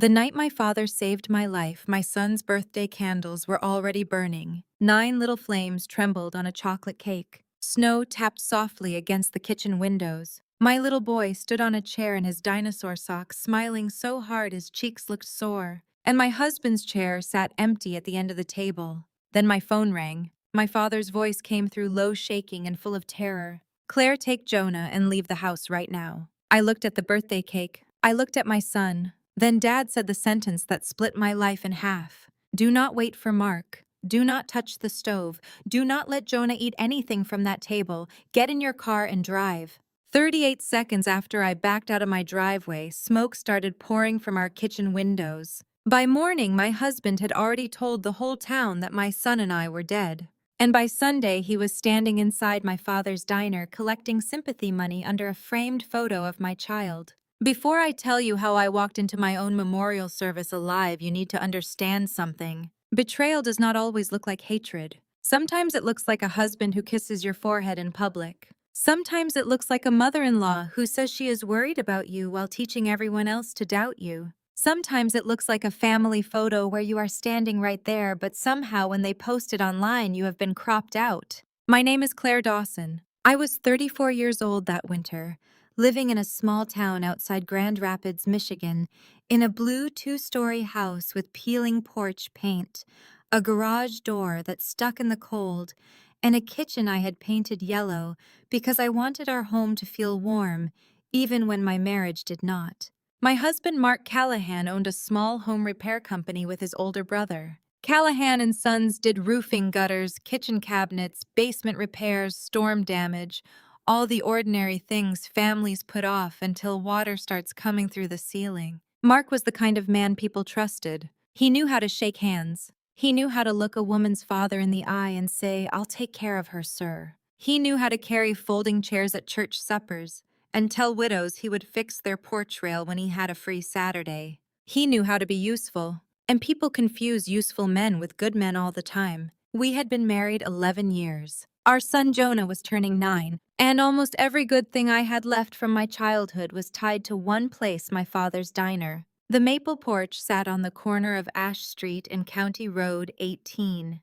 The night my father saved my life, my son's birthday candles were already burning. 9 little flames trembled on a chocolate cake. Snow tapped softly against the kitchen windows. My little boy stood on a chair in his dinosaur socks, smiling so hard his cheeks looked sore. And my husband's chair sat empty at the end of the table. Then my phone rang. My father's voice came through low, shaking and full of terror. "Claire, take Jonah and leave the house right now." I looked at the birthday cake. I looked at my son. Then Dad said the sentence that split my life in half. "Do not wait for Mark. Do not touch the stove. Do not let Jonah eat anything from that table. Get in your car and drive." 38 seconds after I backed out of my driveway, smoke started pouring from our kitchen windows. By morning, my husband had already told the whole town that my son and I were dead. And by Sunday, he was standing inside my father's diner collecting sympathy money under a framed photo of my child. Before I tell you how I walked into my own memorial service alive, you need to understand something. Betrayal does not always look like hatred. Sometimes it looks like a husband who kisses your forehead in public. Sometimes it looks like a mother-in-law who says she is worried about you while teaching everyone else to doubt you. Sometimes it looks like a family photo where you are standing right there, but somehow when they post it online, you have been cropped out. My name is Claire Dawson. I was 34 years old that winter, living in a small town outside Grand Rapids, Michigan, in a blue 2-story house with peeling porch paint, a garage door that stuck in the cold, and a kitchen I had painted yellow because I wanted our home to feel warm, even when my marriage did not. My husband, Mark Callahan, owned a small home repair company with his older brother. Callahan and Sons did roofing, gutters, kitchen cabinets, basement repairs, storm damage, all the ordinary things families put off until water starts coming through the ceiling. Mark was the kind of man people trusted. He knew how to shake hands. He knew how to look a woman's father in the eye and say, "I'll take care of her, sir." He knew how to carry folding chairs at church suppers and tell widows he would fix their porch rail when he had a free Saturday. He knew how to be useful, and people confuse useful men with good men all the time. We had been married 11 years. Our son Jonah was turning 9, and almost every good thing I had left from my childhood was tied to one place, my father's diner. The maple porch sat on the corner of Ash Street and County Road 18.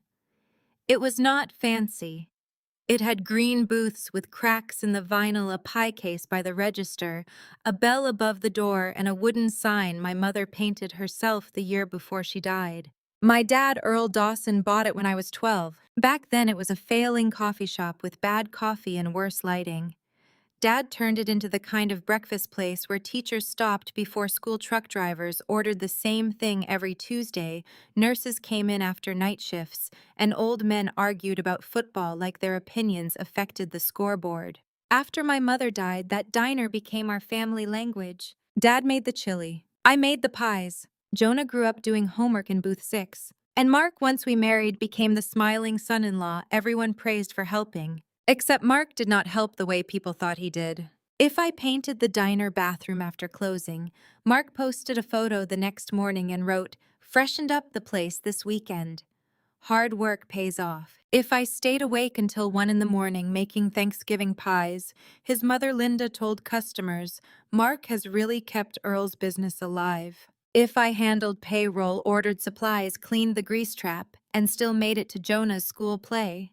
It was not fancy. It had green booths with cracks in the vinyl, a pie case by the register, a bell above the door, and a wooden sign my mother painted herself the year before she died. My dad, Earl Dawson, bought it when I was 12. Back then, it was a failing coffee shop with bad coffee and worse lighting. Dad turned it into the kind of breakfast place where teachers stopped before school truck drivers ordered the same thing every Tuesday, nurses came in after night shifts, and old men argued about football like their opinions affected the scoreboard. After my mother died, that diner became our family language. Dad made the chili. I made the pies. Jonah grew up doing homework in booth 6. And Mark, once we married, became the smiling son-in-law everyone praised for helping. Except Mark did not help the way people thought he did. If I painted the diner bathroom after closing, Mark posted a photo the next morning and wrote, "Freshened up the place this weekend." Hard work pays off. If I stayed awake until 1 in the morning making Thanksgiving pies, his mother Linda told customers, "Mark has really kept Earl's business alive." If I handled payroll, ordered supplies, cleaned the grease trap, and still made it to Jonah's school play,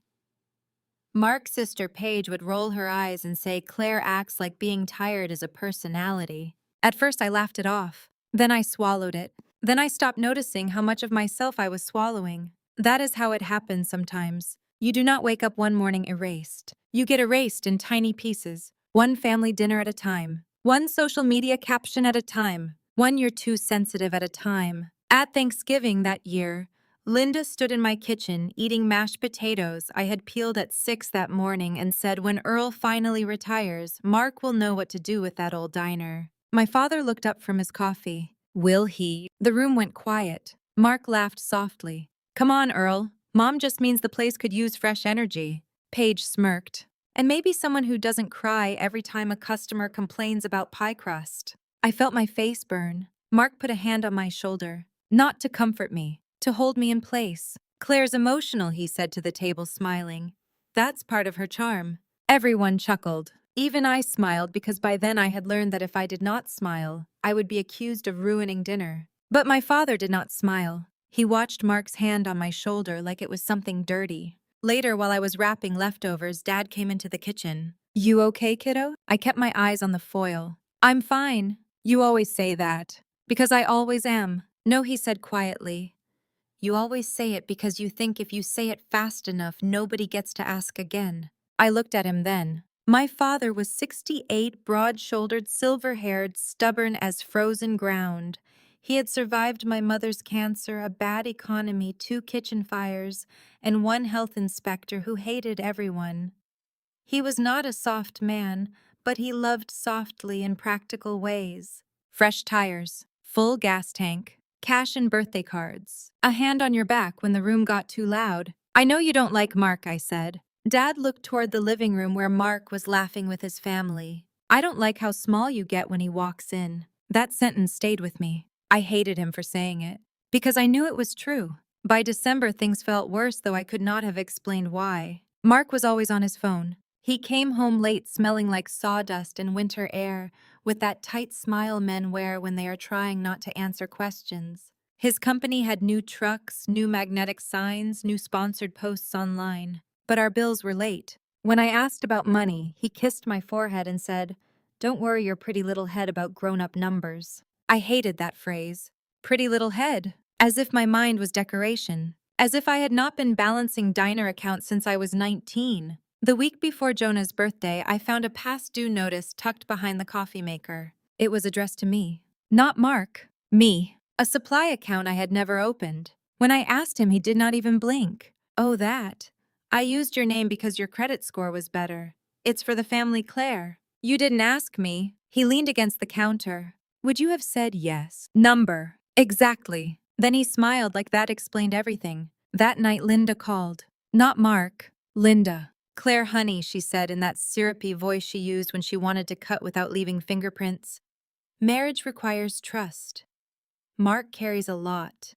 Mark's sister Paige would roll her eyes and say Claire acts like being tired is a personality. At first I laughed it off. Then I swallowed it. Then I stopped noticing how much of myself I was swallowing. That is how it happens sometimes. You do not wake up one morning erased. You get erased in tiny pieces, one family dinner at a time, one social media caption at a time, one "you're too sensitive" at a time. At Thanksgiving that year, Linda stood in my kitchen eating mashed potatoes I had peeled at 6 that morning and said, "When Earl finally retires, Mark will know what to do with that old diner." My father looked up from his coffee. "Will he?" The room went quiet. Mark laughed softly. "Come on, Earl. Mom just means the place could use fresh energy." Paige smirked. "And maybe someone who doesn't cry every time a customer complains about pie crust." I felt my face burn. Mark put a hand on my shoulder. "Not to comfort me, to hold me in place." "Claire's emotional," he said to the table, smiling. "That's part of her charm." Everyone chuckled. Even I smiled because by then I had learned that if I did not smile, I would be accused of ruining dinner. But my father did not smile. He watched Mark's hand on my shoulder like it was something dirty. Later, while I was wrapping leftovers, Dad came into the kitchen. You okay, kiddo? I kept my eyes on the foil. I'm fine. You always say that. Because I always am. No, he said quietly. You always say it because you think if you say it fast enough, nobody gets to ask again. I looked at him then. My father was 68, broad-shouldered, silver-haired, stubborn as frozen ground. He had survived my mother's cancer, a bad economy, 2 kitchen fires, and 1 health inspector who hated everyone. He was not a soft man, but he loved softly in practical ways. Fresh tires, full gas tank, cash and birthday cards, a hand on your back when the room got too loud. I know you don't like Mark, I said. Dad looked toward the living room where Mark was laughing with his family. I don't like how small you get when he walks in. That sentence stayed with me. I hated him for saying it. Because I knew it was true. By December, things felt worse, though I could not have explained why. Mark was always on his phone. He came home late smelling like sawdust and winter air, with that tight smile men wear when they are trying not to answer questions. His company had new trucks, new magnetic signs, new sponsored posts online. But our bills were late. When I asked about money, he kissed my forehead and said, "Don't worry your pretty little head about grown-up numbers." I hated that phrase. Pretty little head. As if my mind was decoration. As if I had not been balancing diner accounts since I was 19. The week before Jonah's birthday, I found a past due notice tucked behind the coffee maker. It was addressed to me. Not Mark. Me. A supply account I had never opened. When I asked him, he did not even blink. Oh, that. I used your name because your credit score was better. It's for the family Claire. You didn't ask me. He leaned against the counter. Would you have said yes? Number. Exactly. Then he smiled like that explained everything. That night Linda called. Not Mark. Linda. Claire, honey, she said in that syrupy voice she used when she wanted to cut without leaving fingerprints. Marriage requires trust. Mark carries a lot.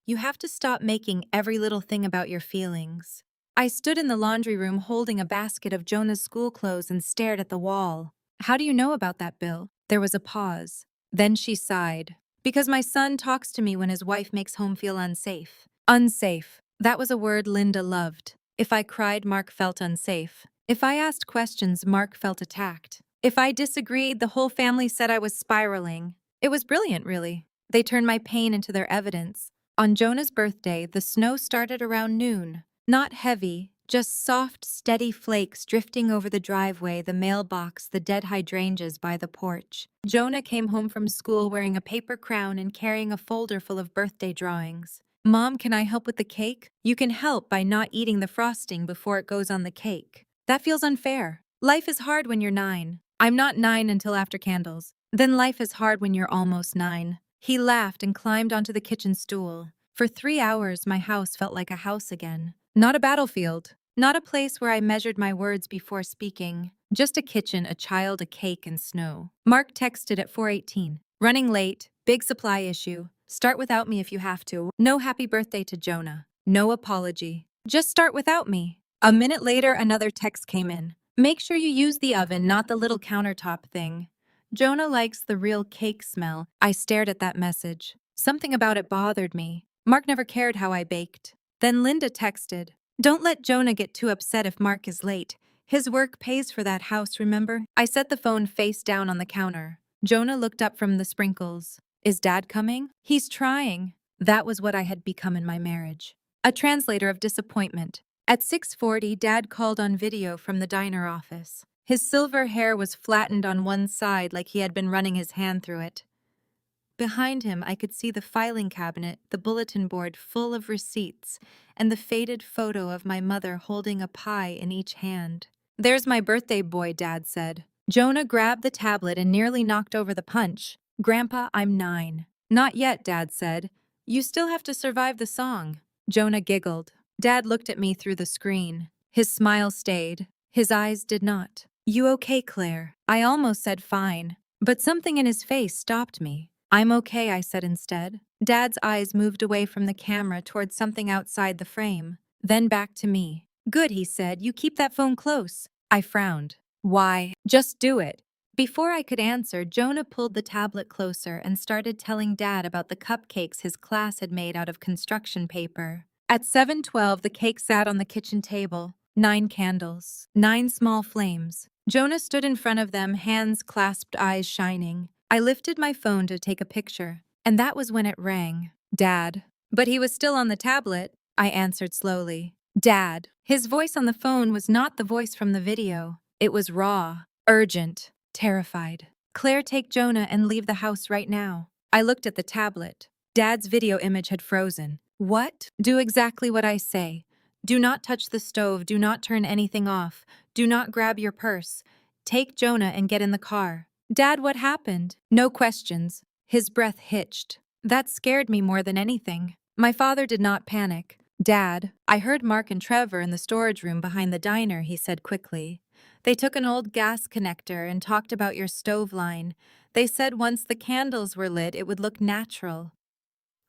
You have to stop making every little thing about your feelings. I stood in the laundry room holding a basket of Jonah's school clothes and stared at the wall. How do you know about that, Bill? There was a pause. Then she sighed. Because my son talks to me when his wife makes home feel unsafe. Unsafe. That was a word Linda loved. If I cried, Mark felt unsafe. If I asked questions, Mark felt attacked. If I disagreed, the whole family said I was spiraling. It was brilliant, really. They turned my pain into their evidence. On Jonah's birthday, the snow started around noon. Not heavy, just soft, steady flakes drifting over the driveway, the mailbox, the dead hydrangeas by the porch. Jonah came home from school wearing a paper crown and carrying a folder full of birthday drawings. Mom, can I help with the cake? You can help by not eating the frosting before it goes on the cake. That feels unfair. Life is hard when you're 9. I'm not 9 until after candles. Then life is hard when you're almost 9. He laughed and climbed onto the kitchen stool. For 3 hours, my house felt like a house again. Not a battlefield. Not a place where I measured my words before speaking. Just a kitchen, a child, a cake, and snow. Mark texted at 4:18. Running late. Big supply issue. Start without me if you have to. No happy birthday to Jonah. No apology. Just start without me. A minute later, another text came in. Make sure you use the oven, not the little countertop thing. Jonah likes the real cake smell. I stared at that message. Something about it bothered me. Mark never cared how I baked. Then Linda texted, "Don't let Jonah get too upset if Mark is late. His work pays for that house, remember?" I set the phone face down on the counter. Jonah looked up from the sprinkles. Is Dad coming? He's trying. That was what I had become in my marriage. A translator of disappointment. At 6:40, Dad called on video from the diner office. His silver hair was flattened on one side like he had been running his hand through it. Behind him, I could see the filing cabinet, the bulletin board full of receipts, and the faded photo of my mother holding a pie in each hand. There's my birthday boy, Dad said. Jonah grabbed the tablet and nearly knocked over the punch. Grandpa, I'm 9. Not yet, Dad said. You still have to survive the song. Jonah giggled. Dad looked at me through the screen. His smile stayed. His eyes did not. You okay, Claire? I almost said fine, but something in his face stopped me. I'm okay, I said instead. Dad's eyes moved away from the camera toward something outside the frame, then back to me. Good, he said. You keep that phone close. I frowned. Why? Just do it. Before I could answer, Jonah pulled the tablet closer and started telling Dad about the cupcakes his class had made out of construction paper. At 7:12, the cake sat on the kitchen table. 9 candles, 9 small flames. Jonah stood in front of them, hands clasped, eyes shining. I lifted my phone to take a picture, and that was when it rang. Dad. But he was still on the tablet, I answered slowly. Dad. His voice on the phone was not the voice from the video. It was raw, urgent, terrified. Claire, take Jonah and leave the house right now. I looked at the tablet. Dad's video image had frozen. What? Do exactly what I say. Do not touch the stove. Do not turn anything off. Do not grab your purse. Take Jonah and get in the car. Dad, what happened? No questions. His breath hitched. That scared me more than anything. My father did not panic. Dad, I heard Mark and Trevor in the storage room behind the diner, he said quickly. They took an old gas connector and talked about your stove line. They said once the candles were lit, it would look natural.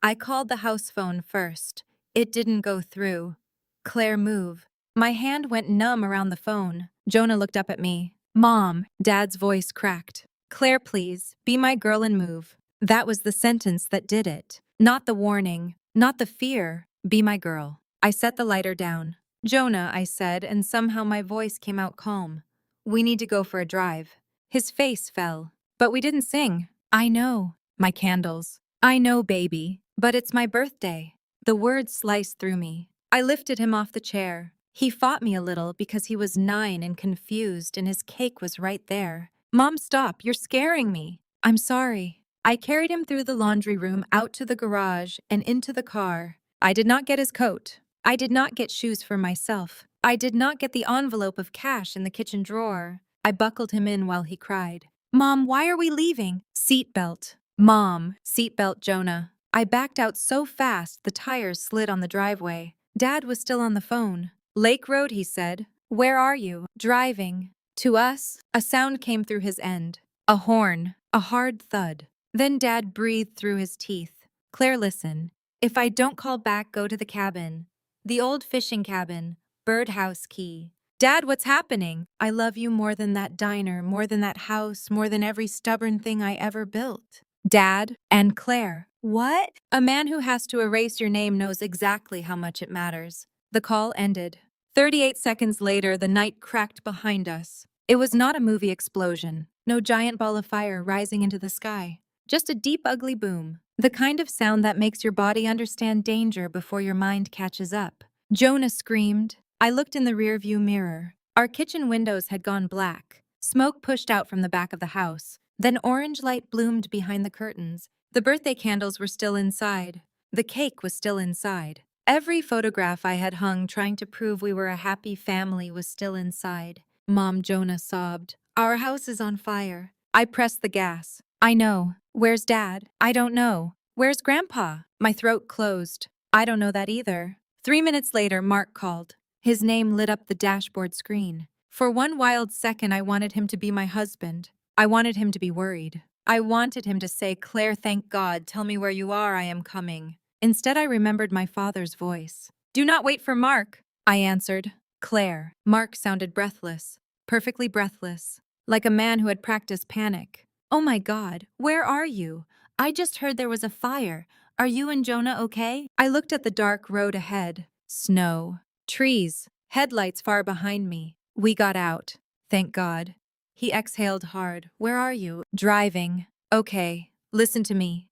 I called the house phone first. It didn't go through. Claire, move. My hand went numb around the phone. Jonah looked up at me. Mom, Dad's voice cracked. Claire, please, be my girl and move. That was the sentence that did it. Not the warning, not the fear. Be my girl. I set the lighter down. Jonah, I said, and somehow my voice came out calm. We need to go for a drive. His face fell. But we didn't sing. I know. My candles. I know, baby. But it's my birthday. The words sliced through me. I lifted him off the chair. He fought me a little because he was 9 and confused, and his cake was right there. Mom, stop. You're scaring me. I'm sorry. I carried him through the laundry room, out to the garage, and into the car. I did not get his coat. I did not get shoes for myself. I did not get the envelope of cash in the kitchen drawer. I buckled him in while he cried. Mom, why are we leaving? Seatbelt. Mom, seatbelt, Jonah. I backed out so fast the tires slid on the driveway. Dad was still on the phone. Lake Road, he said. Where are you? Driving. To us? A sound came through his end. A horn. A hard thud. Then Dad breathed through his teeth. Claire, listen. If I don't call back, go to the cabin. The old fishing cabin. Birdhouse key. Dad, what's happening? I love you more than that diner, more than that house, more than every stubborn thing I ever built. Dad and Claire. What? A man who has to erase your name knows exactly how much it matters. The call ended. 38 seconds later, the night cracked behind us. It was not a movie explosion. No giant ball of fire rising into the sky. Just a deep, ugly boom. The kind of sound that makes your body understand danger before your mind catches up. Jonah screamed. I looked in the rearview mirror. Our kitchen windows had gone black. Smoke pushed out from the back of the house. Then orange light bloomed behind the curtains. The birthday candles were still inside. The cake was still inside. Every photograph I had hung trying to prove we were a happy family was still inside. Mom, Jonah sobbed. Our house is on fire. I pressed the gas. I know. Where's Dad? I don't know. Where's Grandpa? My throat closed. I don't know that either. 3 minutes later, Mark called. His name lit up the dashboard screen. For one wild second, I wanted him to be my husband. I wanted him to be worried. I wanted him to say, Claire, thank God, tell me where you are, I am coming. Instead, I remembered my father's voice. Do not wait for Mark, I answered. Claire. Mark sounded breathless, perfectly breathless, like a man who had practiced panic. Oh my God, where are you? I just heard there was a fire. Are you and Jonah okay? I looked at the dark road ahead. Snow. Trees. Headlights far behind me. We got out. Thank God. He exhaled hard. Where are you? Driving. Okay. Listen to me.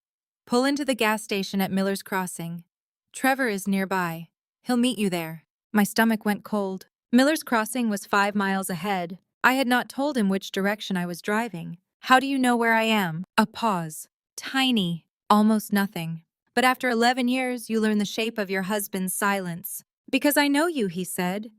Pull into the gas station at Miller's Crossing. Trevor is nearby. He'll meet you there. My stomach went cold. Miller's Crossing was 5 miles ahead. I had not told him which direction I was driving. How do you know where I am? A pause. Tiny. Almost nothing. But after 11 years, you learn the shape of your husband's silence. Because I know you, he said.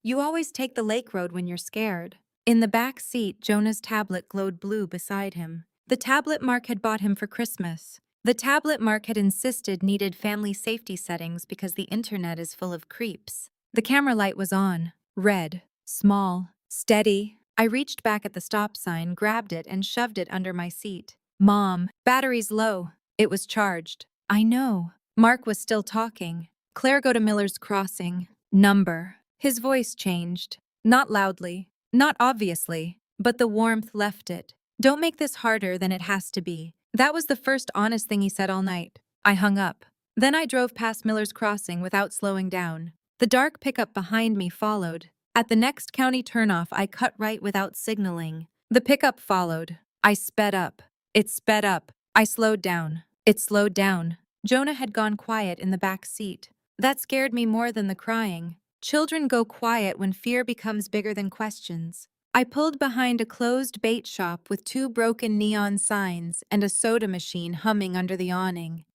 You always take the lake road when you're scared. In the back seat, Jonah's tablet glowed blue beside him. The tablet Mark had bought him for Christmas. The tablet Mark had insisted needed family safety settings because the internet is full of creeps. The camera light was on. Red. Small. Steady. I reached back at the stop sign, grabbed it, and shoved it under my seat. Mom, battery's low. It was charged. I know. Mark was still talking. Claire, go to Miller's Crossing. Number. His voice changed. Not loudly. Not obviously. but the warmth left it. Don't make this harder than it has to be. That was the first honest thing he said all night. I hung up. Then I drove past Miller's Crossing without slowing down. The dark pickup behind me followed. At the next county turnoff, I cut right without signaling. The pickup followed. I sped up. It sped up. I slowed down. It slowed down. Jonah had gone quiet in the back seat. That scared me more than the crying. Children go quiet when fear becomes bigger than questions. I pulled behind a closed bait shop with 2 broken neon signs and a soda machine humming under the awning.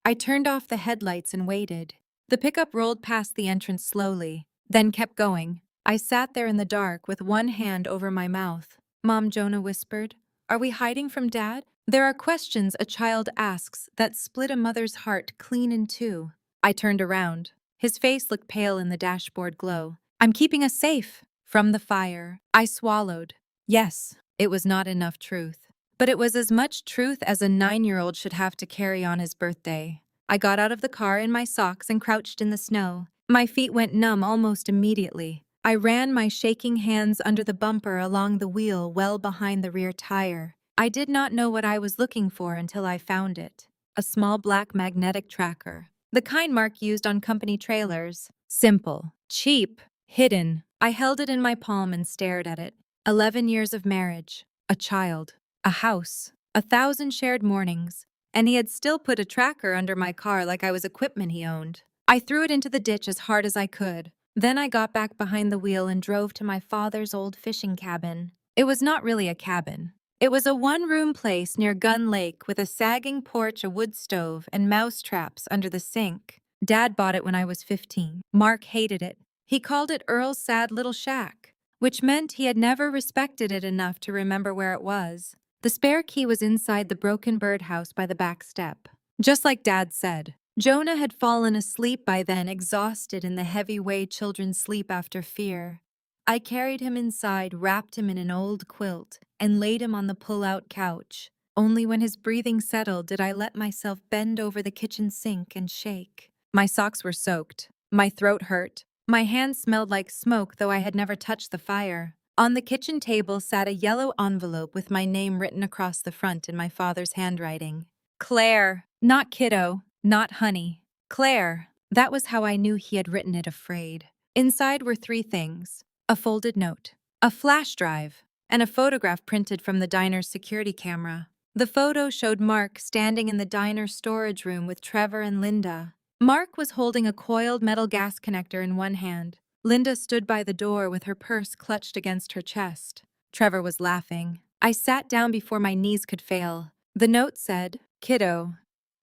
I turned off the headlights and waited. The pickup rolled past the entrance slowly, then kept going. I sat there in the dark with one hand over my mouth. Mom, Jonah whispered, "Are we hiding from Dad?" There are questions a child asks that split a mother's heart clean in two. I turned around. His face looked pale in the dashboard glow. "I'm keeping us safe." From the fire, I swallowed. Yes, it was not enough truth. But it was as much truth as a 9-year-old should have to carry on his birthday. I got out of the car in my socks and crouched in the snow. My feet went numb almost immediately. I ran my shaking hands under the bumper along the wheel well behind the rear tire. I did not know what I was looking for until I found it. A small black magnetic tracker. The kind Mark used on company trailers. Simple, cheap, hidden. I held it in my palm and stared at it. 11 years of marriage, a child, a house, 1,000 shared mornings, and he had still put a tracker under my car like I was equipment he owned. I threw it into the ditch as hard as I could. Then I got back behind the wheel and drove to my father's old fishing cabin. It was not really a cabin. It was a one-room place near Gun Lake with a sagging porch, a wood stove, and mouse traps under the sink. Dad bought it when I was 15. Mark hated it. He called it Earl's sad little shack, which meant he had never respected it enough to remember where it was. The spare key was inside the broken birdhouse by the back step. Just like Dad said, Jonah had fallen asleep by then, exhausted in the heavy way children sleep after fear. I carried him inside, wrapped him in an old quilt, and laid him on the pull-out couch. Only when his breathing settled did I let myself bend over the kitchen sink and shake. My socks were soaked. My throat hurt. My hands smelled like smoke, though I had never touched the fire. On the kitchen table sat a yellow envelope with my name written across the front in my father's handwriting. Claire. Not kiddo. Not honey. Claire. That was how I knew he had written it, afraid. Inside were 3 things. A folded note, a flash drive, and a photograph printed from the diner's security camera. The photo showed Mark standing in the diner storage room with Trevor and Linda. Mark was holding a coiled metal gas connector in one hand. Linda stood by the door with her purse clutched against her chest. Trevor was laughing. I sat down before my knees could fail. The note said, "Kiddo,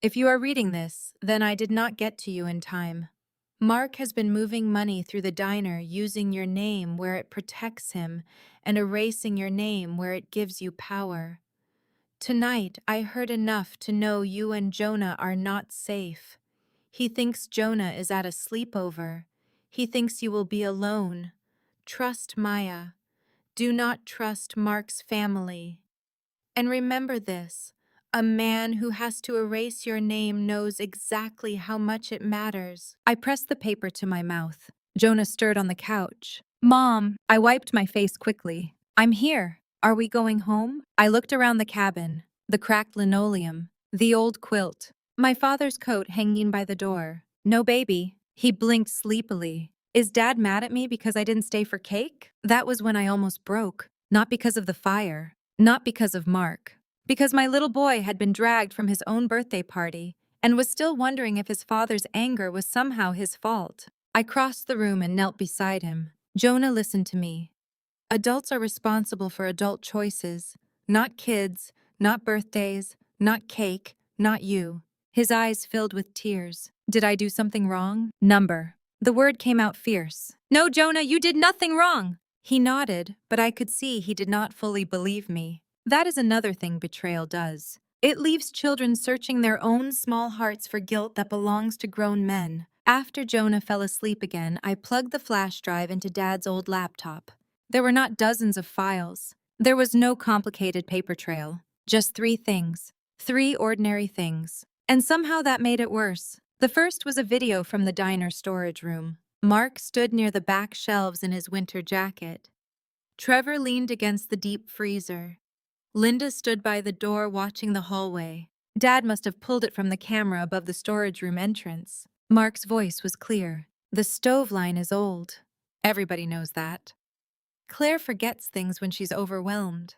if you are reading this, then I did not get to you in time. Mark has been moving money through the diner using your name where it protects him and erasing your name where it gives you power. Tonight, I heard enough to know you and Jonah are not safe. He thinks Jonah is at a sleepover. He thinks you will be alone. Trust Maya. Do not trust Mark's family. And remember this. A man who has to erase your name knows exactly how much it matters." I pressed the paper to my mouth. Jonah stirred on the couch. "Mom." I wiped my face quickly. "I'm here. Are we going home?" I looked around the cabin. The cracked linoleum. The old quilt. My father's coat hanging by the door. "No, baby." He blinked sleepily. "Is Dad mad at me because I didn't stay for cake?" That was when I almost broke. Not because of the fire. Not because of Mark. Because my little boy had been dragged from his own birthday party and was still wondering if his father's anger was somehow his fault. I crossed the room and knelt beside him. "Jonah, listen to me. Adults are responsible for adult choices, not kids, not birthdays, not cake, not you." His eyes filled with tears. "Did I do something wrong?" "Number." The word came out fierce. "No, Jonah, you did nothing wrong." He nodded, but I could see he did not fully believe me. That is another thing betrayal does. It leaves children searching their own small hearts for guilt that belongs to grown men. After Jonah fell asleep again, I plugged the flash drive into Dad's old laptop. There were not dozens of files. There was no complicated paper trail. Just 3 things. 3 ordinary things. And somehow that made it worse. The first was a video from the diner storage room. Mark stood near the back shelves in his winter jacket. Trevor leaned against the deep freezer. Linda stood by the door watching the hallway. Dad must have pulled it from the camera above the storage room entrance. Mark's voice was clear. The stove line is old. Everybody knows that. Claire forgets things when she's overwhelmed.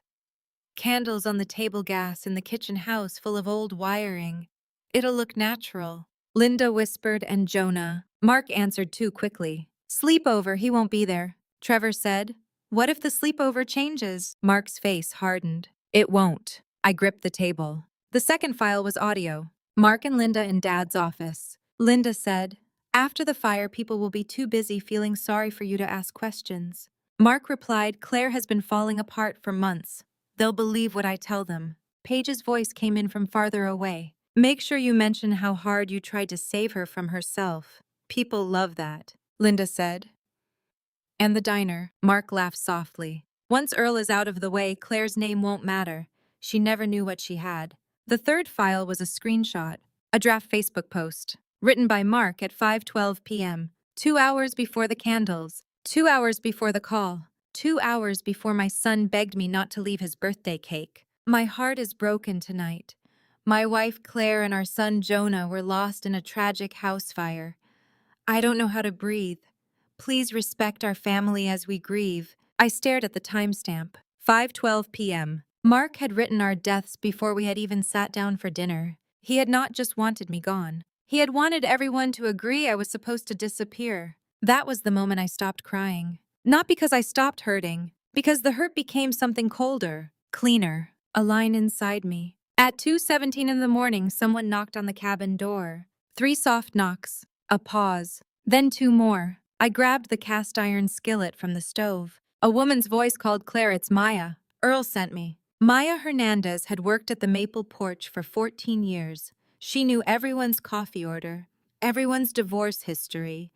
Candles on the table, gas in the kitchen house full of old wiring. It'll look natural. Linda whispered, and Jonah. Mark answered too quickly. Sleepover, he won't be there. Trevor said. What if the sleepover changes? Mark's face hardened. It won't. I gripped the table. The second file was audio. Mark and Linda in Dad's office. Linda said, after the fire, people will be too busy feeling sorry for you to ask questions. Mark replied, Claire has been falling apart for months. They'll believe what I tell them. Paige's voice came in from farther away. Make sure you mention how hard you tried to save her from herself. People love that, Linda said. And the diner. Mark laughed softly. Once Earl is out of the way, Claire's name won't matter. She never knew what she had. The third file was a screenshot, a draft Facebook post, written by Mark at 5:12 p.m., 2 hours before the candles, 2 hours before the call, 2 hours before my son begged me not to leave his birthday cake. My heart is broken tonight. My wife Claire and our son Jonah were lost in a tragic house fire. I don't know how to breathe. Please respect our family as we grieve. I stared at the timestamp. 5:12 p.m. Mark had written our deaths before we had even sat down for dinner. He had not just wanted me gone. He had wanted everyone to agree I was supposed to disappear. That was the moment I stopped crying. Not because I stopped hurting, because the hurt became something colder, cleaner, a line inside me. At 2:17 in the morning, someone knocked on the cabin door. 3 soft knocks, a pause, then 2 more. I grabbed the cast iron skillet from the stove. A woman's voice called, Claire, it's Maya. Earl sent me. Maya Hernandez had worked at the Maple Porch for 14 years. She knew everyone's coffee order, everyone's divorce history,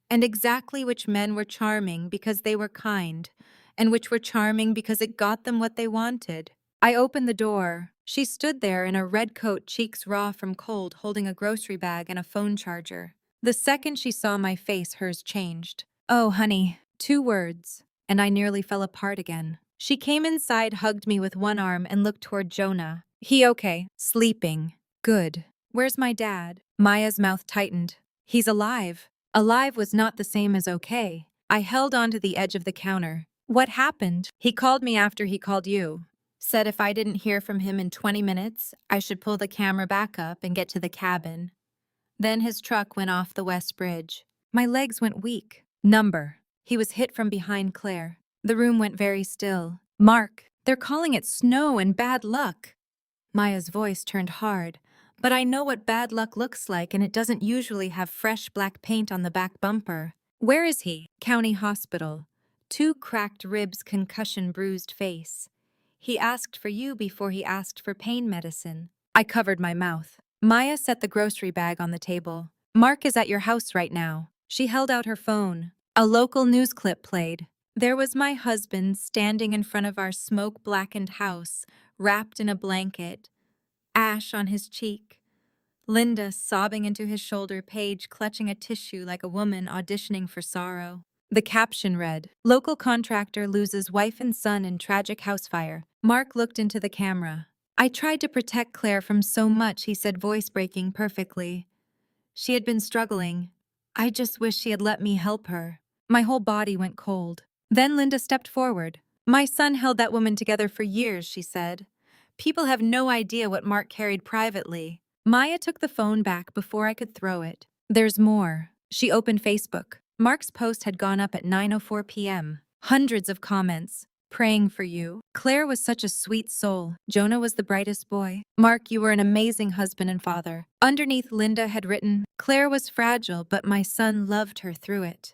and exactly which men were charming because they were kind, and which were charming because it got them what they wanted. I opened the door. She stood there in a red coat, cheeks raw from cold, holding a grocery bag and a phone charger. The second she saw my face, hers changed. Oh, honey. 2 words, and I nearly fell apart again. She came inside, hugged me with one arm, and looked toward Jonah. He okay? Sleeping. Good. Where's my dad? Maya's mouth tightened. He's alive. Alive was not the same as okay. I held onto the edge of the counter. What happened? He called me after he called you. Said if I didn't hear from him in 20 minutes, I should pull the camera back up and get to the cabin. Then his truck went off the West Bridge. My legs went weak. Number. He was hit from behind Claire. The room went very still. Mark, they're calling it snow and bad luck. Maya's voice turned hard. But I know what bad luck looks like, and it doesn't usually have fresh black paint on the back bumper. Where is he? County Hospital. 2 cracked ribs, concussion, bruised face. He asked for you before he asked for pain medicine. I covered my mouth. Maya set the grocery bag on the table. Mark is at your house right now. She held out her phone. A local news clip played. There was my husband standing in front of our smoke-blackened house, wrapped in a blanket, ash on his cheek. Linda sobbing into his shoulder, Paige clutching a tissue like a woman auditioning for sorrow. The caption read, Local contractor loses wife and son in tragic house fire. Mark looked into the camera. I tried to protect Claire from so much, he said, voice breaking perfectly. She had been struggling. I just wish she had let me help her. My whole body went cold. Then Linda stepped forward. My son held that woman together for years, she said. People have no idea what Mark carried privately. Maya took the phone back before I could throw it. There's more. She opened Facebook. Mark's post had gone up at 9:04 p.m. Hundreds of comments. Praying for you. Claire was such a sweet soul. Jonah was the brightest boy. Mark, you were an amazing husband and father. Underneath, Linda had written, Claire was fragile, but my son loved her through it.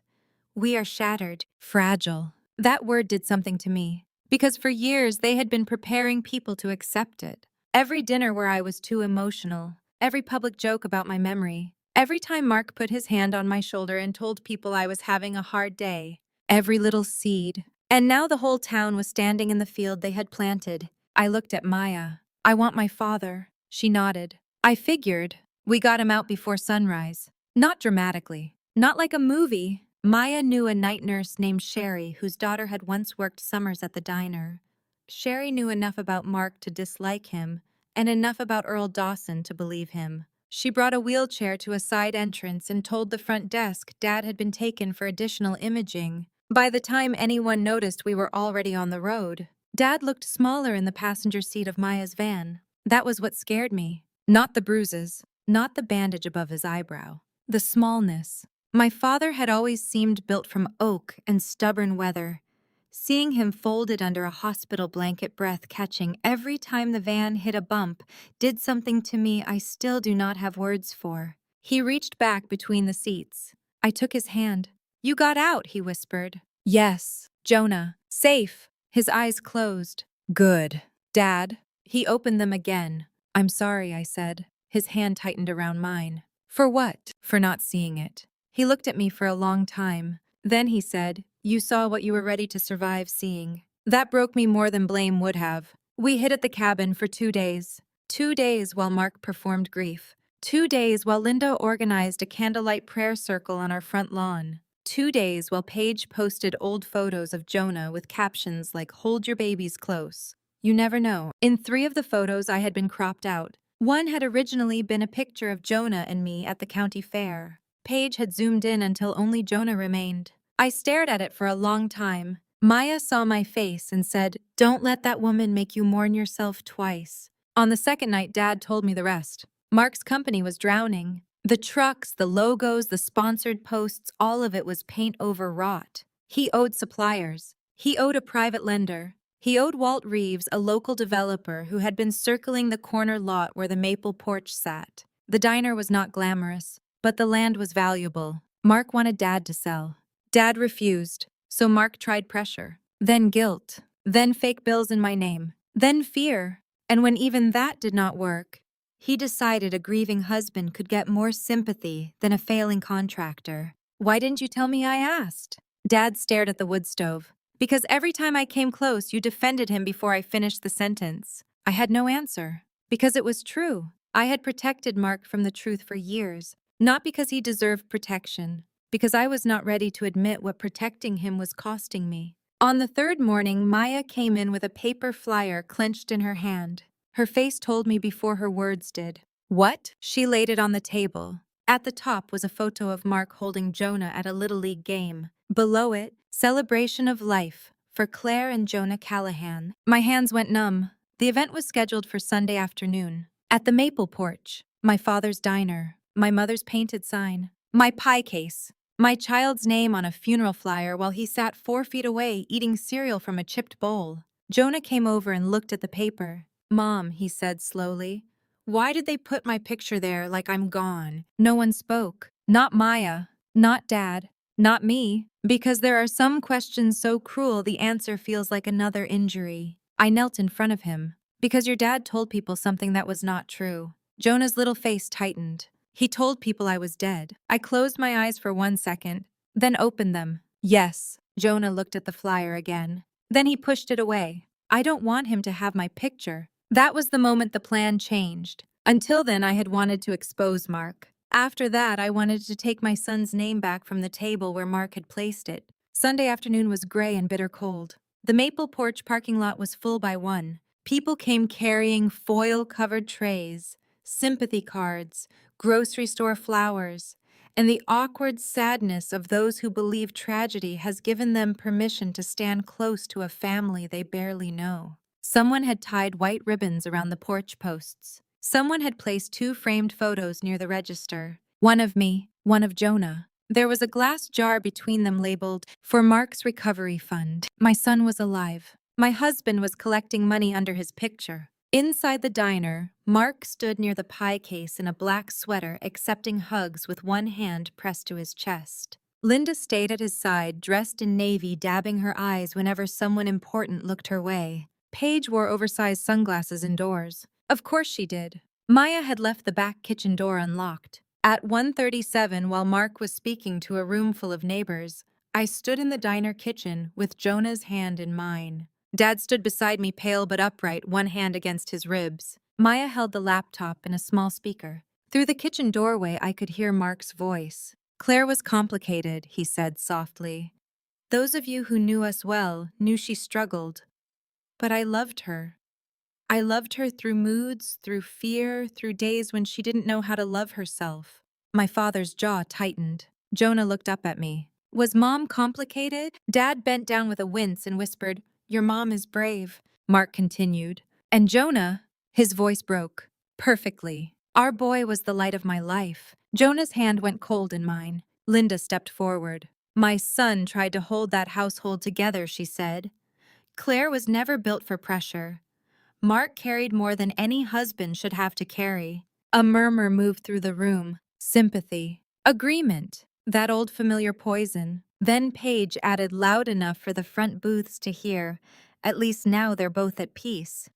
We are shattered. Fragile. That word did something to me. Because for years they had been preparing people to accept it. Every dinner where I was too emotional. Every public joke about my memory. Every time Mark put his hand on my shoulder and told people I was having a hard day. Every little seed. And now the whole town was standing in the field they had planted. I looked at Maya. I want my father. She nodded. I figured. We got him out before sunrise. Not dramatically. Not like a movie. Maya knew a night nurse named Sherry whose daughter had once worked summers at the diner. Sherry knew enough about Mark to dislike him, and enough about Earl Dawson to believe him. She brought a wheelchair to a side entrance and told the front desk Dad had been taken for additional imaging. By the time anyone noticed, we were already on the road. Dad looked smaller in the passenger seat of Maya's van. That was what scared me. Not the bruises, not the bandage above his eyebrow. The smallness. My father had always seemed built from oak and stubborn weather. Seeing him folded under a hospital blanket, breath catching every time the van hit a bump, did something to me I still do not have words for. He reached back between the seats. I took his hand. "You got out," he whispered. "Yes, Jonah. Safe." His eyes closed. "Good. Dad?" He opened them again. "I'm sorry," I said. His hand tightened around mine. "For what?" "For not seeing it." He looked at me for a long time. Then he said, "You saw what you were ready to survive seeing." That broke me more than blame would have. We hid at the cabin for 2 days. 2 days while Mark performed grief. 2 days while Linda organized a candlelight prayer circle on our front lawn. 2 days while Paige posted old photos of Jonah with captions like "Hold your babies close." You never know. In 3 of the photos I had been cropped out. One had originally been a picture of Jonah and me at the county fair. Paige had zoomed in until only Jonah remained. I stared at it for a long time. Maya saw my face and said, "Don't let that woman make you mourn yourself twice." On the second night, Dad told me the rest. Mark's company was drowning. The trucks, the logos, the sponsored posts, all of it was paint over rot. He owed suppliers. He owed a private lender. He owed Walt Reeves, a local developer who had been circling the corner lot where the maple porch sat. The diner was not glamorous, but the land was valuable. Mark wanted Dad to sell. Dad refused, so Mark tried pressure. Then guilt. Then fake bills in my name. Then fear. And when even that did not work, he decided a grieving husband could get more sympathy than a failing contractor. "Why didn't you tell me?" I asked. Dad stared at the wood stove. "Because every time I came close, you defended him before I finished the sentence." I had no answer. Because it was true. I had protected Mark from the truth for years. Not because he deserved protection, because I was not ready to admit what protecting him was costing me. On the 3rd morning, Maya came in with a paper flyer clenched in her hand. Her face told me before her words did. "What?" She laid it on the table. At the top was a photo of Mark holding Jonah at a Little League game. Below it, "Celebration of Life for Claire and Jonah Callahan." My hands went numb. The event was scheduled for Sunday afternoon. At the maple porch, my father's diner, my mother's painted sign, my pie case, my child's name on a funeral flyer while he sat 4 feet away eating cereal from a chipped bowl. Jonah came over and looked at the paper. "Mom," he said slowly, "why did they put my picture there like I'm gone?" No one spoke. Not Maya, not Dad, not me. Because there are some questions so cruel the answer feels like another injury. I knelt in front of him. "Because your dad told people something that was not true." Jonah's little face tightened. "He told people I was dead." I closed my eyes for 1 second, then opened them. "Yes." Jonah looked at the flyer again. Then he pushed it away. "I don't want him to have my picture." That was the moment the plan changed. Until then, I had wanted to expose Mark. After that, I wanted to take my son's name back from the table where Mark had placed it. Sunday afternoon was gray and bitter cold. The maple porch parking lot was full by 1. People came carrying foil-covered trays, sympathy cards, grocery store flowers, and the awkward sadness of those who believe tragedy has given them permission to stand close to a family they barely know. Someone had tied white ribbons around the porch posts. Someone had placed 2 framed photos near the register. One of me, one of Jonah. There was a glass jar between them labeled, "For Mark's Recovery Fund." My son was alive. My husband was collecting money under his picture. Inside the diner, Mark stood near the pie case in a black sweater, accepting hugs with one hand pressed to his chest. Linda stayed at his side, dressed in navy, dabbing her eyes whenever someone important looked her way. Paige wore oversized sunglasses indoors. Of course she did. Maya had left the back kitchen door unlocked. At 1:37, while Mark was speaking to a room full of neighbors, I stood in the diner kitchen with Jonah's hand in mine. Dad stood beside me, pale but upright, one hand against his ribs. Maya held the laptop and a small speaker. Through the kitchen doorway, I could hear Mark's voice. Claire was complicated, he said softly. Those of you who knew us well knew she struggled. But I loved her. I loved her through moods, through fear, through days when she didn't know how to love herself. My father's jaw tightened. Jonah looked up at me. Was Mom complicated? Dad bent down with a wince and whispered, Your mom is brave. Mark continued. And Jonah, his voice broke. Perfectly. Our boy was the light of my life. Jonah's hand went cold in mine. Linda stepped forward. My son tried to hold that household together, she said. Claire was never built for pressure. Mark carried more than any husband should have to carry. A murmur moved through the room. Sympathy. Agreement. That old familiar poison. Then Paige added loud enough for the front booths to hear. At least now they're both at peace.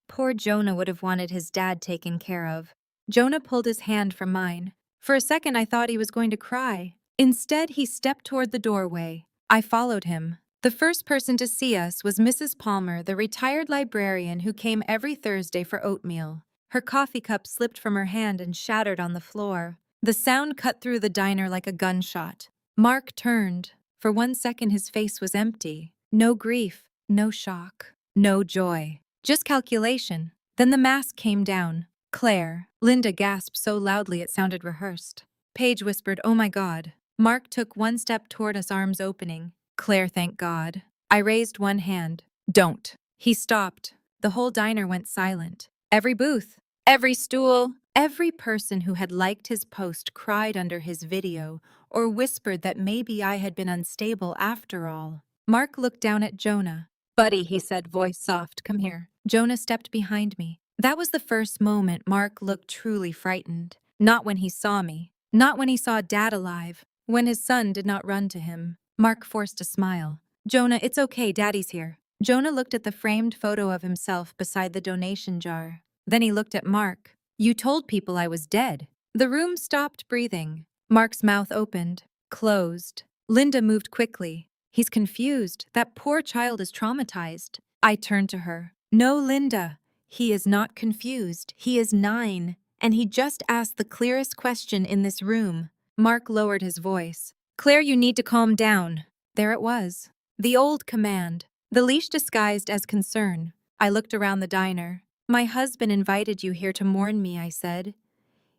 Poor Jonah would have wanted his dad taken care of. Jonah pulled his hand from mine. For a second I thought he was going to cry. Instead, he stepped toward the doorway. I followed him. The first person to see us was Mrs. Palmer, the retired librarian who came every Thursday for oatmeal. Her coffee cup slipped from her hand and shattered on the floor. The sound cut through the diner like a gunshot. Mark turned. For 1 second his face was empty. No grief, no shock, no joy. Just calculation. Then the mask came down. Claire. Linda gasped so loudly it sounded rehearsed. Paige whispered, Oh my God. Mark took 1 step toward us, arms opening. Claire, thank God. I raised one hand. Don't. He stopped. The whole diner went silent. Every booth, every stool, every person who had liked his post cried under his video or whispered that maybe I had been unstable after all. Mark looked down at Jonah. Buddy, he said, voice soft, come here. Jonah stepped behind me. That was the first moment Mark looked truly frightened. Not when he saw me. Not when he saw Dad alive. When his son did not run to him. Mark forced a smile. Jonah, it's okay, Daddy's here. Jonah looked at the framed photo of himself beside the donation jar. Then he looked at Mark. You told people I was dead. The room stopped breathing. Mark's mouth opened, closed. Linda moved quickly. He's confused. That poor child is traumatized. I turned to her. No, Linda. He is not confused. He is 9. And he just asked the clearest question in this room. Mark lowered his voice. Claire, you need to calm down. There it was. The old command. The leash disguised as concern. I looked around the diner. My husband invited you here to mourn me, I said.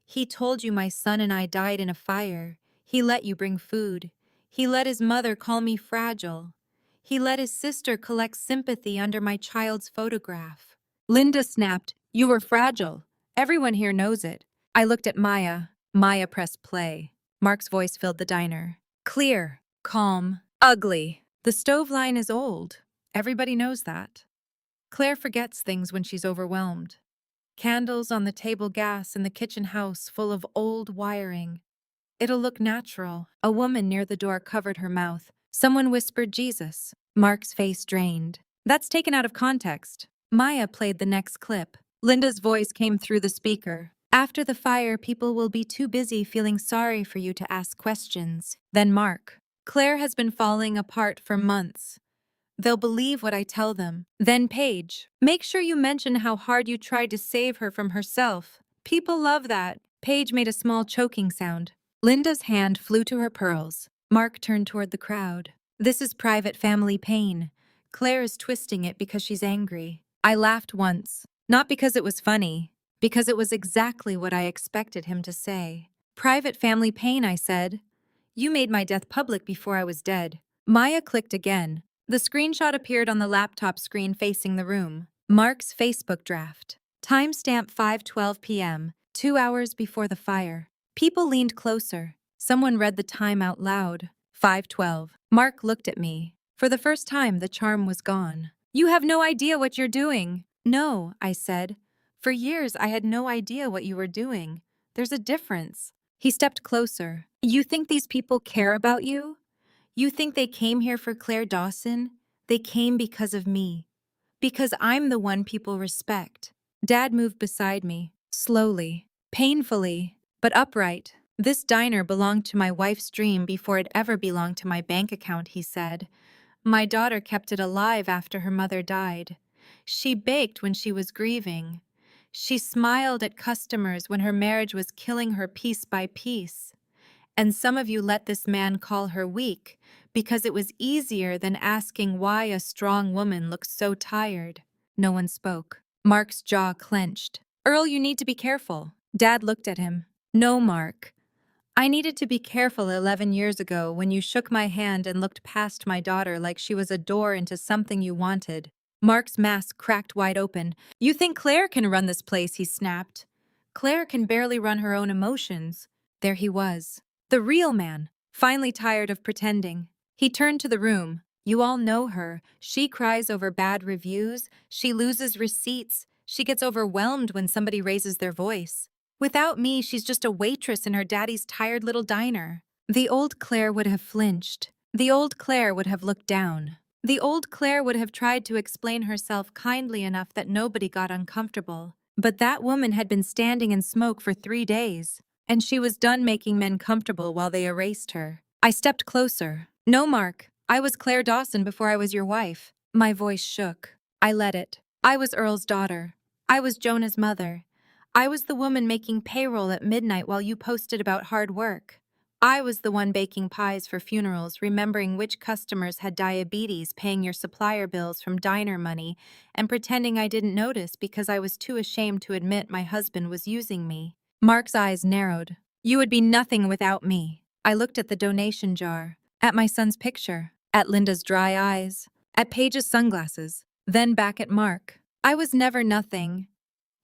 He told you my son and I died in a fire. He let you bring food. He let his mother call me fragile. He let his sister collect sympathy under my child's photograph. Linda snapped, You were fragile. Everyone here knows it. I looked at Maya. Maya pressed play. Mark's voice filled the diner. Clear, calm, ugly. The stove line is old. Everybody knows that. Claire forgets things when she's overwhelmed. Candles on the table, gas in the kitchen house full of old wiring. It'll look natural. A woman near the door covered her mouth. Someone whispered Jesus. Mark's face drained. That's taken out of context. Maya played the next clip. Linda's voice came through the speaker. After the fire, people will be too busy feeling sorry for you to ask questions. Then Mark. Claire has been falling apart for months. They'll believe what I tell them. Then Paige. Make sure you mention how hard you tried to save her from herself. People love that. Paige made a small choking sound. Linda's hand flew to her pearls. Mark turned toward the crowd. This is private family pain. Claire is twisting it because she's angry. I laughed once. Not because it was funny. Because it was exactly what I expected him to say. Private family pain, I said. You made my death public before I was dead. Maya clicked again. The screenshot appeared on the laptop screen facing the room. Mark's Facebook draft. Timestamp 5:12 p.m., 2 hours before the fire. People leaned closer. Someone read the time out loud. 5:12. Mark looked at me. For the first time, the charm was gone. You have no idea what you're doing. No, I said. For years, I had no idea what you were doing. There's a difference. He stepped closer. You think these people care about you? You think they came here for Claire Dawson? They came because of me. Because I'm the one people respect. Dad moved beside me, slowly, painfully, but upright. This diner belonged to my wife's dream before it ever belonged to my bank account, he said. My daughter kept it alive after her mother died. She baked when she was grieving. She smiled at customers when her marriage was killing her piece by piece. And some of you let this man call her weak because it was easier than asking why a strong woman looks so tired. No one spoke. Mark's jaw clenched. Earl, you need to be careful. Dad looked at him. No, Mark. I needed to be careful 11 years ago when you shook my hand and looked past my daughter like she was a door into something you wanted. Mark's mask cracked wide open. You think Claire can run this place, he snapped. Claire can barely run her own emotions. There he was. The real man, finally tired of pretending. He turned to the room. You all know her. She cries over bad reviews. She loses receipts. She gets overwhelmed when somebody raises their voice. Without me, she's just a waitress in her daddy's tired little diner. The old Claire would have flinched. The old Claire would have looked down. The old Claire would have tried to explain herself kindly enough that nobody got uncomfortable. But that woman had been standing in smoke for 3 days, and she was done making men comfortable while they erased her. I stepped closer. No, Mark, I was Claire Dawson before I was your wife. My voice shook. I let it. I was Earl's daughter. I was Jonah's mother. I was the woman making payroll at midnight while you posted about hard work. I was the one baking pies for funerals, remembering which customers had diabetes, paying your supplier bills from diner money, and pretending I didn't notice because I was too ashamed to admit my husband was using me. Mark's eyes narrowed. You would be nothing without me. I looked at the donation jar, at my son's picture, at Linda's dry eyes, at Paige's sunglasses, then back at Mark. I was never nothing.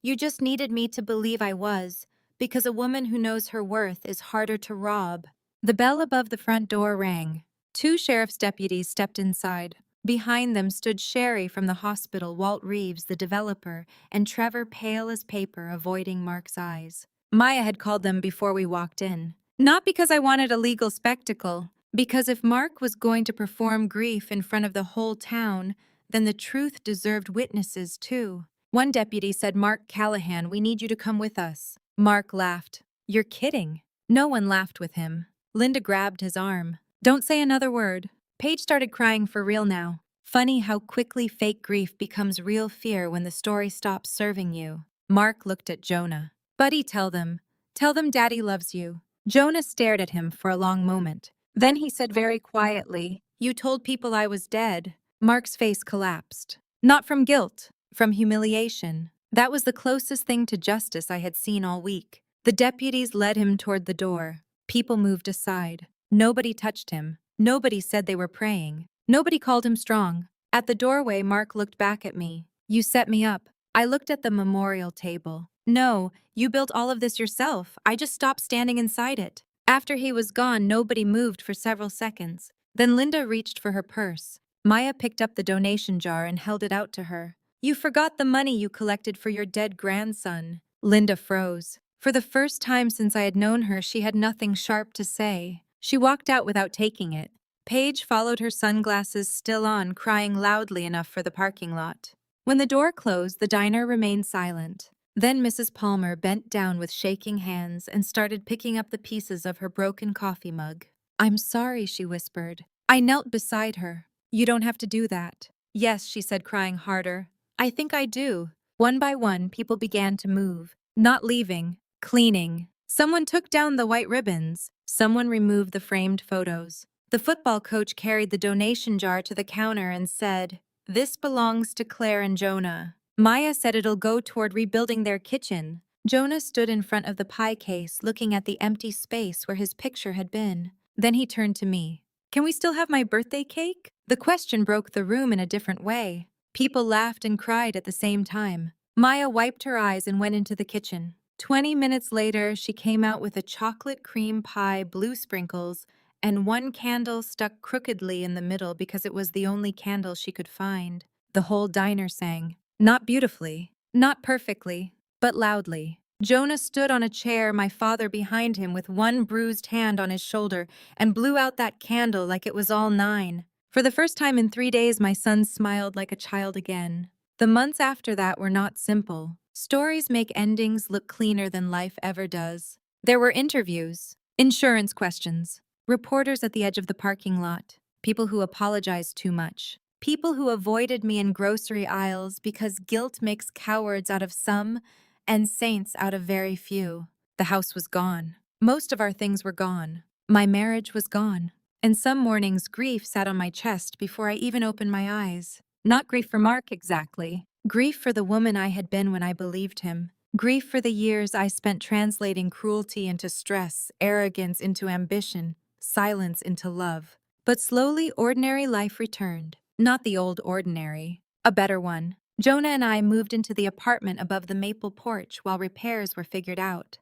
You just needed me to believe I was, because a woman who knows her worth is harder to rob. The bell above the front door rang. 2 sheriff's deputies stepped inside. Behind them stood Sherry from the hospital, Walt Reeves, the developer, and Trevor, pale as paper, avoiding Mark's eyes. Maya had called them before we walked in. Not because I wanted a legal spectacle, because if Mark was going to perform grief in front of the whole town, then the truth deserved witnesses too. One deputy said, Mark Callahan, we need you to come with us. Mark laughed. You're kidding. No one laughed with him. Linda grabbed his arm. Don't say another word. Paige started crying for real now. Funny how quickly fake grief becomes real fear when the story stops serving you. Mark looked at Jonah. Buddy, tell them. Tell them Daddy loves you. Jonah stared at him for a long moment. Then he said very quietly, You told people I was dead. Mark's face collapsed. Not from guilt. From humiliation. That was the closest thing to justice I had seen all week. The deputies led him toward the door. People moved aside. Nobody touched him. Nobody said they were praying. Nobody called him strong. At the doorway, Mark looked back at me. You set me up. I looked at the memorial table. No, you built all of this yourself. I just stopped standing inside it. After he was gone, nobody moved for several seconds. Then Linda reached for her purse. Maya picked up the donation jar and held it out to her. You forgot the money you collected for your dead grandson. Linda froze. For the first time since I had known her, she had nothing sharp to say. She walked out without taking it. Paige followed, her sunglasses still on, crying loudly enough for the parking lot. When the door closed, the diner remained silent. Then Mrs. Palmer bent down with shaking hands and started picking up the pieces of her broken coffee mug. I'm sorry, she whispered. I knelt beside her. You don't have to do that. Yes, she said, crying harder. I think I do. One by one, people began to move. Not leaving. Cleaning. Someone took down the white ribbons. Someone removed the framed photos. The football coach carried the donation jar to the counter and said, This belongs to Claire and Jonah. Maya said it'll go toward rebuilding their kitchen. Jonah stood in front of the pie case, looking at the empty space where his picture had been. Then he turned to me. Can we still have my birthday cake? The question broke the room in a different way. People laughed and cried at the same time. Maya wiped her eyes and went into the kitchen. 20 minutes later, she came out with a chocolate cream pie, blue sprinkles, and one candle stuck crookedly in the middle because it was the only candle she could find. The whole diner sang. Not beautifully, not perfectly, but loudly. Jonah stood on a chair, my father behind him with one bruised hand on his shoulder, and blew out that candle like it was all 9. For the first time in 3 days, my son smiled like a child again. The months after that were not simple. Stories make endings look cleaner than life ever does. There were interviews, insurance questions, reporters at the edge of the parking lot, people who apologized too much, people who avoided me in grocery aisles because guilt makes cowards out of some and saints out of very few. The house was gone. Most of our things were gone. My marriage was gone. And some mornings grief sat on my chest before I even opened my eyes. Not grief for Mark exactly. Grief for the woman I had been when I believed him. Grief for the years I spent translating cruelty into stress, arrogance into ambition, silence into love. But slowly ordinary life returned. Not the old ordinary. A better one. Jonah and I moved into the apartment above the maple porch while repairs were figured out.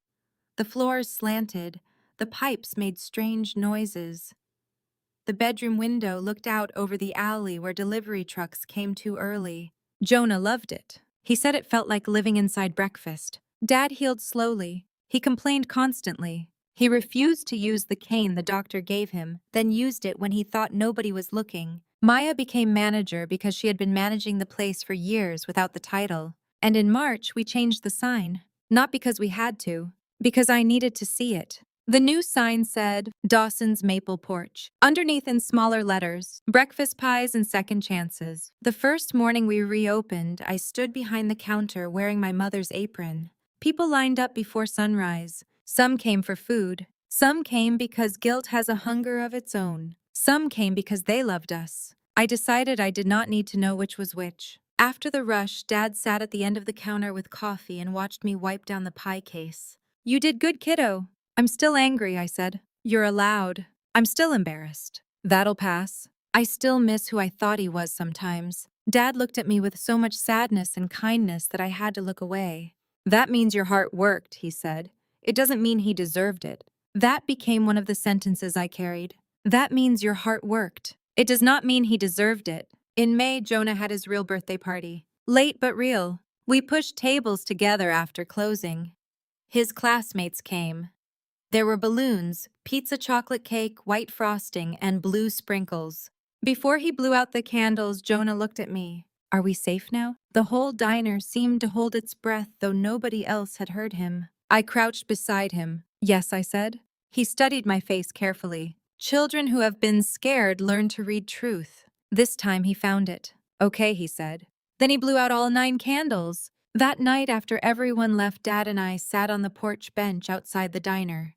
The floors slanted. The pipes made strange noises. The bedroom window looked out over the alley where delivery trucks came too early. Jonah loved it. He said it felt like living inside breakfast. Dad healed slowly. He complained constantly. He refused to use the cane the doctor gave him, then used it when he thought nobody was looking. Maya became manager because she had been managing the place for years without the title. And in March, we changed the sign. Not because we had to, because I needed to see it. The new sign said, Dawson's Maple Porch. Underneath in smaller letters, breakfast pies and second chances. The first morning we reopened, I stood behind the counter wearing my mother's apron. People lined up before sunrise. Some came for food. Some came because guilt has a hunger of its own. Some came because they loved us. I decided I did not need to know which was which. After the rush, Dad sat at the end of the counter with coffee and watched me wipe down the pie case. You did good, kiddo. I'm still angry, I said. You're allowed. I'm still embarrassed. That'll pass. I still miss who I thought he was sometimes. Dad looked at me with so much sadness and kindness that I had to look away. That means your heart worked, he said. It doesn't mean he deserved it. That became one of the sentences I carried. That means your heart worked. It does not mean he deserved it. In May, Jonah had his real birthday party. Late but real. We pushed tables together after closing. His classmates came. There were balloons, pizza chocolate cake, white frosting, and blue sprinkles. Before he blew out the candles, Jonah looked at me. Are we safe now? The whole diner seemed to hold its breath, though nobody else had heard him. I crouched beside him. Yes, I said. He studied my face carefully. Children who have been scared learn to read truth. This time he found it. Okay, he said. Then he blew out all 9 candles. That night, after everyone left, Dad and I sat on the porch bench outside the diner.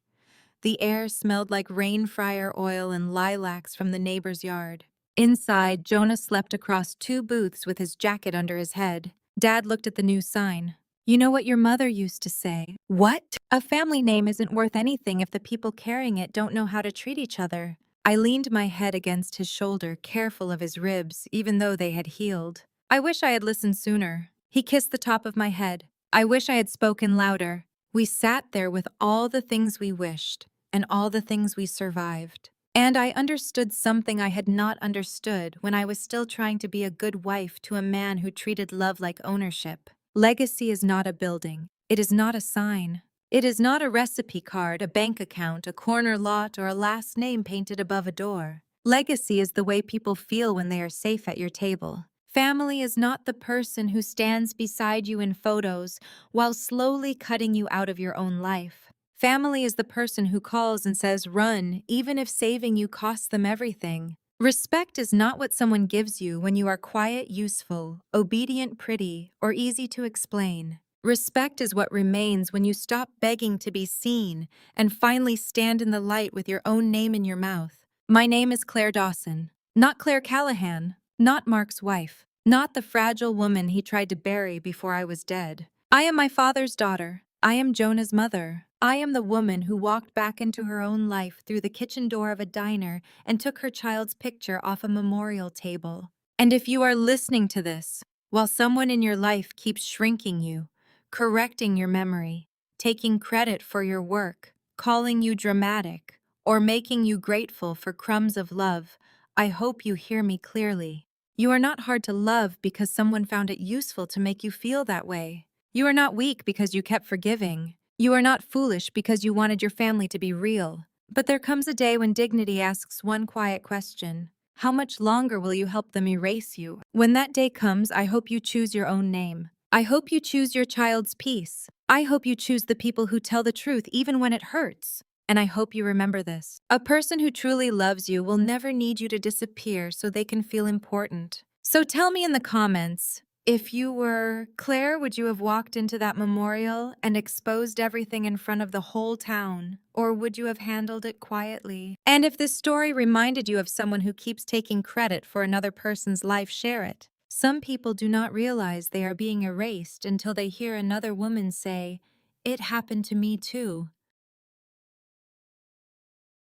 The air smelled like rain fryer oil and lilacs from the neighbor's yard. Inside, Jonah slept across 2 booths with his jacket under his head. Dad looked at the new sign. You know what your mother used to say? What? A family name isn't worth anything if the people carrying it don't know how to treat each other. I leaned my head against his shoulder, careful of his ribs, even though they had healed. I wish I had listened sooner. He kissed the top of my head. I wish I had spoken louder. We sat there with all the things we wished. And all the things we survived. And I understood something I had not understood when I was still trying to be a good wife to a man who treated love like ownership. Legacy is not a building. It is not a sign. It is not a recipe card, a bank account, a corner lot, or a last name painted above a door. Legacy is the way people feel when they are safe at your table. Family is not the person who stands beside you in photos while slowly cutting you out of your own life. Family is the person who calls and says, run, even if saving you costs them everything. Respect is not what someone gives you when you are quiet, useful, obedient, pretty, or easy to explain. Respect is what remains when you stop begging to be seen and finally stand in the light with your own name in your mouth. My name is Claire Dawson, not Claire Callahan, not Mark's wife, not the fragile woman he tried to bury before I was dead. I am my father's daughter. I am Jonah's mother. I am the woman who walked back into her own life through the kitchen door of a diner and took her child's picture off a memorial table. And if you are listening to this, while someone in your life keeps shrinking you, correcting your memory, taking credit for your work, calling you dramatic, or making you grateful for crumbs of love, I hope you hear me clearly. You are not hard to love because someone found it useful to make you feel that way. You are not weak because you kept forgiving. You are not foolish because you wanted your family to be real. But there comes a day when dignity asks one quiet question. How much longer will you help them erase you? When that day comes, I hope you choose your own name. I hope you choose your child's peace. I hope you choose the people who tell the truth even when it hurts. And I hope you remember this. A person who truly loves you will never need you to disappear so they can feel important. So tell me in the comments, If you were Claire, would you have walked into that memorial and exposed everything in front of the whole town? Or would you have handled it quietly? And if this story reminded you of someone who keeps taking credit for another person's life, share it. Some people do not realize they are being erased until they hear another woman say, "It happened to me too."